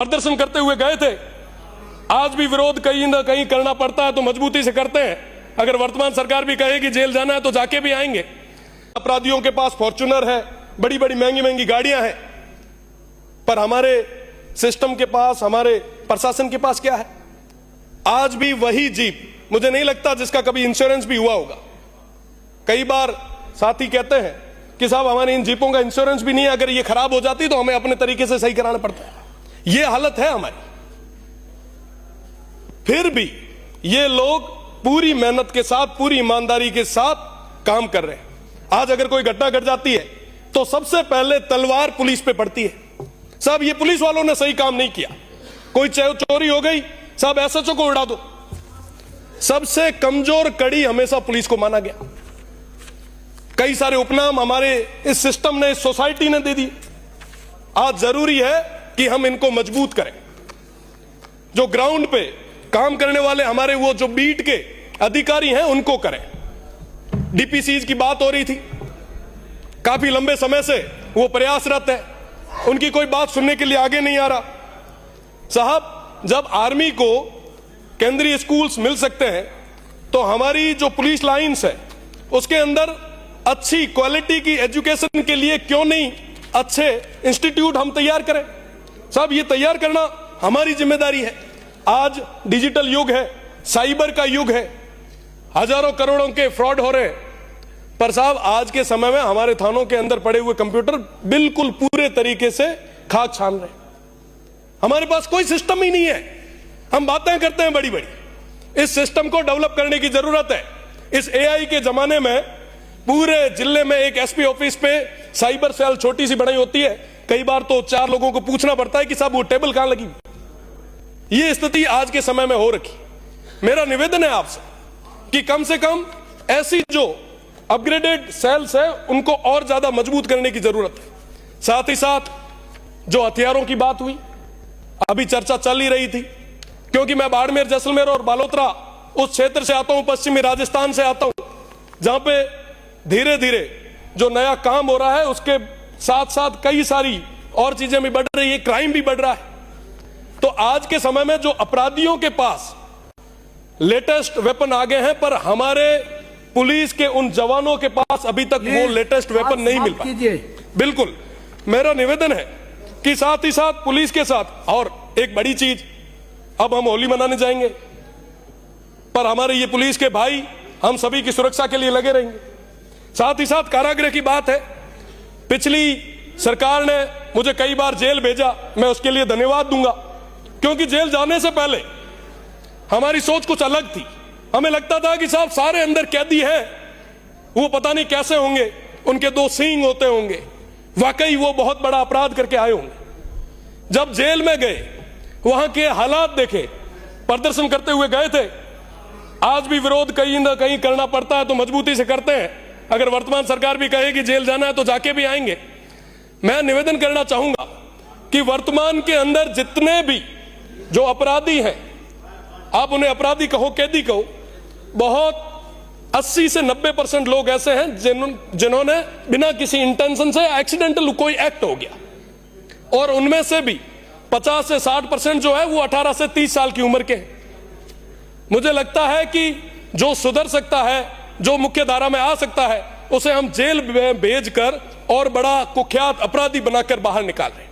प्रदर्शन करते हुए गए थे। आज भी विरोध कहीं ना कहीं करना पड़ता है तो मजबूती से करते हैं। अगर वर्तमान सरकार भी कहेगी जेल जाना है तो जाके भी आएंगे। अपराधियों के पास फॉर्च्यूनर है, बड़ी बड़ी महंगी महंगी गाड़ियां हैं, पर हमारे सिस्टम के पास, हमारे प्रशासन के पास क्या है? आज भी वही जीप, मुझे नहीं लगता जिसका कभी इंश्योरेंस भी हुआ होगा। कई बार साथी कहते हैं कि साहब हमारी इन जीपों का इंश्योरेंस भी नहीं है, अगर ये खराब हो जाती तो हमें अपने तरीके से सही कराना पड़ता है। ये हालत है हमारी। फिर भी ये लोग पूरी मेहनत के साथ, पूरी ईमानदारी के साथ काम कर रहे हैं। आज अगर कोई घटना घट जाती है तो सबसे पहले तलवार पुलिस पे पड़ती है। साहब ये पुलिस वालों ने सही काम नहीं किया। कोई चोरी हो गई, साहब एसएचओ को उड़ा दो। सबसे कमजोर कड़ी हमेशा पुलिस को माना गया। कई सारे उपनाम हमारे इस सिस्टम ने, इस सोसाइटी ने दे दिए। आज जरूरी है कि हम इनको मजबूत करें। जो ग्राउंड पे काम करने वाले हमारे वो जो बीट के अधिकारी हैं उनको करें। डीपीसीज की बात हो रही थी, काफी लंबे समय से वो प्रयासरत है, उनकी कोई बात सुनने के लिए आगे नहीं आ रहा। साहब जब आर्मी को केंद्रीय स्कूल्स मिल सकते हैं तो हमारी जो पुलिस लाइंस है उसके अंदर अच्छी क्वालिटी की एजुकेशन के लिए क्यों नहीं अच्छे इंस्टीट्यूट हम तैयार करें? साहब ये तैयार करना हमारी जिम्मेदारी है। आज डिजिटल युग है, साइबर का युग है, हजारों करोड़ों के फ्रॉड हो रहे हैं, पर साहब आज के समय में हमारे थानों के अंदर पड़े हुए कंप्यूटर बिल्कुल पूरे तरीके से खाक छान रहे हैं। हमारे पास कोई सिस्टम ही नहीं है। हम बातें करते हैं बड़ी बड़ी, इस सिस्टम को डेवलप करने की जरूरत है। इस एआई के जमाने में पूरे जिले में एक एसपी ऑफिस पे साइबर सेल छोटी सी बनाई होती है। कई बार तो 4 लोगों को पूछना पड़ता है कि साहब वो टेबल कहां लगी। ये स्थिति आज के समय में हो रखी। मेरा निवेदन है आपसे कि कम से कम ऐसी जो अपग्रेडेड सेल्स है उनको और ज्यादा मजबूत करने की जरूरत है। साथ ही साथ जो हथियारों की बात हुई, अभी चर्चा चल ही रही थी, क्योंकि मैं बाड़मेर, जैसलमेर और बालोतरा उस क्षेत्र से आता हूं, पश्चिमी राजस्थान से आता हूं, जहां पे धीरे धीरे जो नया काम हो रहा है उसके साथ साथ कई सारी और चीजें भी बढ़ रही है, क्राइम भी बढ़ रहा है। तो आज के समय में जो अपराधियों के पास लेटेस्ट वेपन आ गए हैं, पर हमारे पुलिस के उन जवानों के पास अभी तक वो लेटेस्ट वेपन नहीं मिल पाए। बिल्कुल मेरा निवेदन है कि साथ ही साथ पुलिस के साथ और एक बड़ी चीज, अब हम होली मनाने जाएंगे, पर हमारे ये पुलिस के भाई हम सभी की सुरक्षा के लिए लगे रहेंगे। साथ ही साथ कारागृह की बात है। पिछली सरकार ने मुझे कई बार जेल भेजा, मैं उसके लिए धन्यवाद दूंगा, क्योंकि जेल जाने से पहले हमारी सोच कुछ अलग थी। हमें लगता था कि साहब सारे अंदर कैदी हैं, वो पता नहीं कैसे होंगे, उनके 2 सींग होते होंगे, वाकई वो बहुत बड़ा अपराध करके आए होंगे। जब जेल में गए, वहां के हालात देखे, प्रदर्शन करते हुए गए थे। आज भी विरोध कहीं ना कहीं करना पड़ता है तो मजबूती से करते हैं। अगर वर्तमान सरकार भी कहेगी जेल जाना है तो जाके भी आएंगे। मैं निवेदन करना चाहूंगा कि वर्तमान के अंदर जितने भी जो अपराधी हैं, आप उन्हें अपराधी कहो, कैदी कहो, बहुत 80 से 90% लोग ऐसे हैं जिन्होंने बिना किसी इंटेंशन से एक्सीडेंटल कोई एक्ट हो गया, और उनमें से भी 50 से 60% जो है वो 18 से 30 साल की उम्र के हैं। मुझे लगता है कि जो सुधर सकता है, जो मुख्य धारा में आ सकता है, उसे हम जेल में भेजकर और बड़ा कुख्यात अपराधी बनाकर बाहर निकाल रहे हैं।